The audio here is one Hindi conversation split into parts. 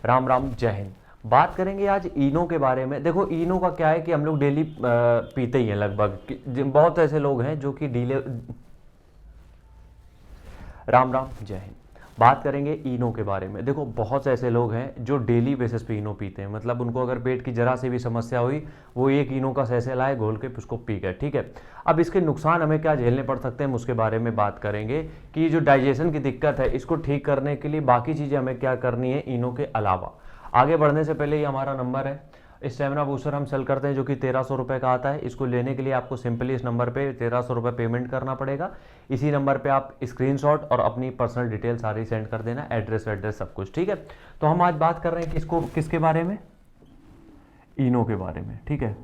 राम राम, जय हिंद। बात करेंगे आज इनो के बारे में। देखो इनो का क्या है कि हम लोग डेली पीते ही हैं लगभग। बहुत ऐसे लोग हैं जो कि राम राम, जय हिंद। बात करेंगे इनो के बारे में। देखो बहुत से ऐसे लोग हैं जो डेली बेसिस पे इनो पीते हैं, मतलब उनको अगर पेट की जरा से भी समस्या हुई, वो एक इनो का सैसे लाए, घोल के उसको पी गए, ठीक है। अब इसके नुकसान हमें क्या झेलने पड़ सकते हैं, उसके बारे में बात करेंगे कि जो डाइजेशन की दिक्कत है इसको ठीक करने के लिए बाकी चीज़ें हमें क्या करनी है इनो के अलावा। आगे बढ़ने से पहले ये हमारा नंबर है, स्टेमिना बूस्टर हम सेल करते हैं जो कि 1300 रुपये का आता है। इसको लेने के लिए आपको सिंपली इस नंबर पे 1300 रुपये पेमेंट करना पड़ेगा। इसी नंबर पे आप स्क्रीनशॉट और अपनी पर्सनल डिटेल सारी सेंड कर देना, एड्रेस वेड्रेस सब कुछ, ठीक है। तो हम आज बात कर रहे हैं किसके बारे में, इनो के बारे में, ठीक है।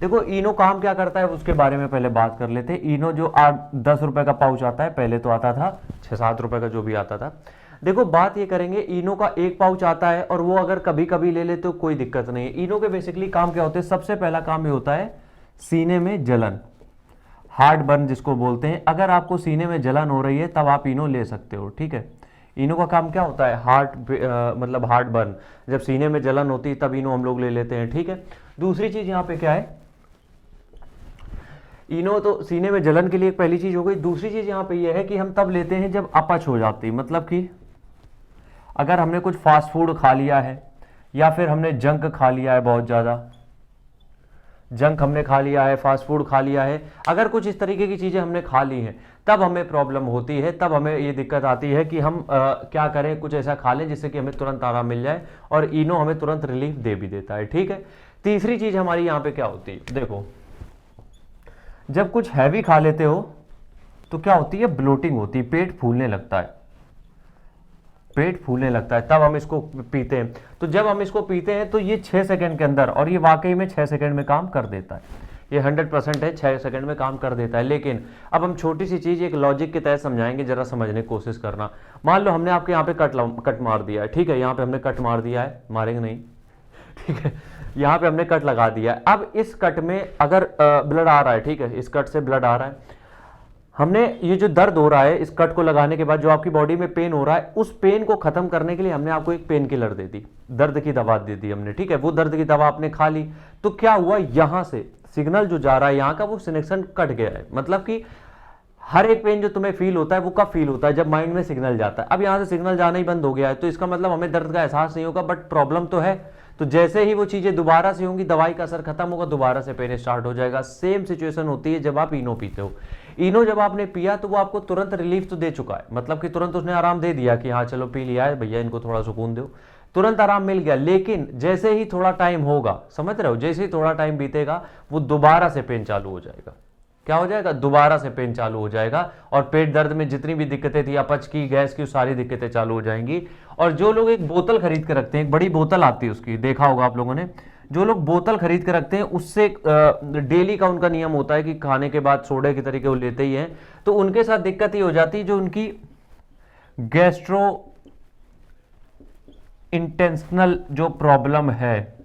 देखो इनो काम क्या करता है उसके बारे में पहले बात कर लेते हैं। इनो जो 8-10 रुपये का पाउच आता है, पहले तो आता था 6-7 रुपये का जो भी आता था। देखो बात ये करेंगे, इनो का एक पाउच आता है और वो अगर कभी कभी ले ले तो कोई दिक्कत नहीं है। इनो के बेसिकली काम क्या होते हैं, सबसे पहला काम ये होता है सीने में जलन, हार्ट बर्न जिसको बोलते हैं। अगर आपको सीने में जलन हो रही है तब आप इनो ले सकते हो, ठीक है। इनो का काम क्या होता है, मतलब हार्ट बर्न। जब सीने में जलन होती है तब इनो हम लोग ले लेते हैं, ठीक है। दूसरी चीज यहाँ पे क्या है, इनो तो सीने में जलन के लिए एक पहली चीज हो गई। दूसरी चीज यहाँ पे ये है कि हम तब लेते हैं जब अपच हो जाती है, मतलब कि अगर हमने कुछ फास्ट फूड खा लिया है या फिर हमने जंक खा लिया है, बहुत ज़्यादा जंक हमने खा लिया है, फास्ट फूड खा लिया है, अगर कुछ इस तरीके की चीज़ें हमने खा ली हैं तब हमें प्रॉब्लम होती है, तब हमें ये दिक्कत आती है कि हम क्या करें, कुछ ऐसा खा लें जिससे कि हमें तुरंत आराम मिल जाए, और इनो हमें तुरंत रिलीफ दे भी देता है, ठीक है। तीसरी चीज़ हमारी यहाँ पे क्या होती है, देखो जब कुछ हैवी खा लेते हो तो क्या होती है, ब्लोटिंग होती है, पेट फूलने लगता है, पेट फूलने लगता है, तब हम इसको पीते हैं। तो जब हम इसको पीते हैं तो ये 6 सेकंड के अंदर, और ये वाकई में 6 सेकंड में काम कर देता है, ये 100% है, 6 सेकंड में काम कर देता है। लेकिन अब हम छोटी सी चीज़ एक लॉजिक के तहत समझाएंगे, जरा समझने की कोशिश करना। मान लो हमने आपके यहाँ पे कट मार दिया है, ठीक है, यहाँ पे हमने कट मार दिया है, मारेंगे नहीं, ठीक है, यहाँ पे हमने कट लगा दिया है। अब इस कट में अगर ब्लड आ रहा है, ठीक है, इस कट से ब्लड आ रहा है, हमने ये जो दर्द हो रहा है इस कट को लगाने के बाद, जो आपकी बॉडी में पेन हो रहा है, उस पेन को खत्म करने के लिए हमने आपको एक पेन किलर दे दी, दर्द की दवा दे दी हमने, ठीक है। वो दर्द की दवा आपने खा ली तो क्या हुआ, यहां से सिग्नल जो जा रहा है यहाँ का, वो सिनेक्शन कट गया है। मतलब कि हर एक पेन जो तुम्हें फील होता है वो कब फील होता है, जब माइंड में सिग्नल जाता है। अब यहाँ से सिग्नल जाना ही बंद हो गया है, तो इसका मतलब हमें दर्द का एहसास नहीं होगा, बट प्रॉब्लम तो है। तो जैसे ही वो चीजें दोबारा से होंगी, दवाई का असर खत्म होगा, दोबारा से पेन स्टार्ट हो जाएगा। सेम सिचुएशन होती है जब आप इनो पीते हो। इनो जब आपने पिया तो वो आपको तुरंत रिलीफ तो दे चुका है, मतलब कि तुरंत उसने आराम दे दिया कि हाँ चलो पी लिया है भैया, इनको थोड़ा सुकून दो, तुरंत आराम मिल गया। लेकिन जैसे ही थोड़ा टाइम होगा, समझ रहे हो, जैसे ही थोड़ा टाइम बीतेगा वो दोबारा से पेन चालू हो जाएगा। क्या हो जाएगा, दोबारा से पेन चालू हो जाएगा, और पेट दर्द में जितनी भी दिक्कतें थी, अपच की, गैस की, सारी दिक्कतें चालू हो जाएंगी। और जो लोग एक बोतल खरीद के रखते हैं, एक बड़ी बोतल आती है उसकी, देखा होगा आप लोगों ने, जो लोग बोतल खरीद के रखते हैं उससे डेली का उनका नियम होता है कि खाने के बाद सोडे के तरीके वो लेते ही हैं, तो उनके साथ दिक्कत ये हो जाती है, जो उनकी गैस्ट्रो इंटेस्टिनल जो प्रॉब्लम है,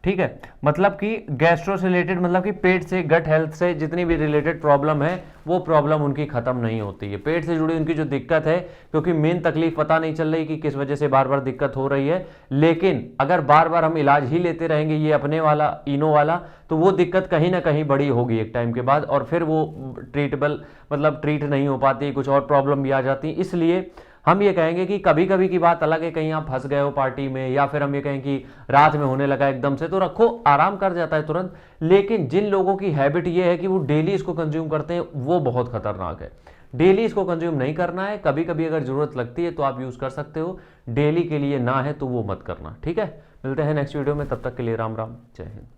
ठीक है, मतलब कि गैस्ट्रो से रिलेटेड, मतलब कि पेट से, गट हेल्थ से जितनी भी रिलेटेड प्रॉब्लम है, वो प्रॉब्लम उनकी खत्म नहीं होती है। पेट से जुड़ी उनकी जो दिक्कत है, क्योंकि मेन तकलीफ पता नहीं चल रही कि किस वजह से बार बार दिक्कत हो रही है, लेकिन अगर बार बार हम इलाज ही लेते रहेंगे ये अपने वाला इनो वाला, तो वो दिक्कत कहीं ना कहीं बड़ी होगी एक टाइम के बाद, और फिर वो ट्रीटेबल, मतलब ट्रीट नहीं हो पाती, कुछ और प्रॉब्लम भी आ जाती है। इसलिए हम ये कहेंगे कि कभी कभी की बात अलग है, कहीं आप फंस गए हो पार्टी में, या फिर हम ये कहें कि रात में होने लगा एकदम से, तो रखो, आराम कर जाता है तुरंत। लेकिन जिन लोगों की हैबिट ये है कि वो डेली इसको कंज्यूम करते हैं, वो बहुत खतरनाक है। डेली इसको कंज्यूम नहीं करना है, कभी कभी अगर जरूरत लगती है तो आप यूज कर सकते हो, डेली के लिए ना है तो वो मत करना, ठीक है। मिलते हैं नेक्स्ट वीडियो में, तब तक के लिए राम राम, जय हिंद।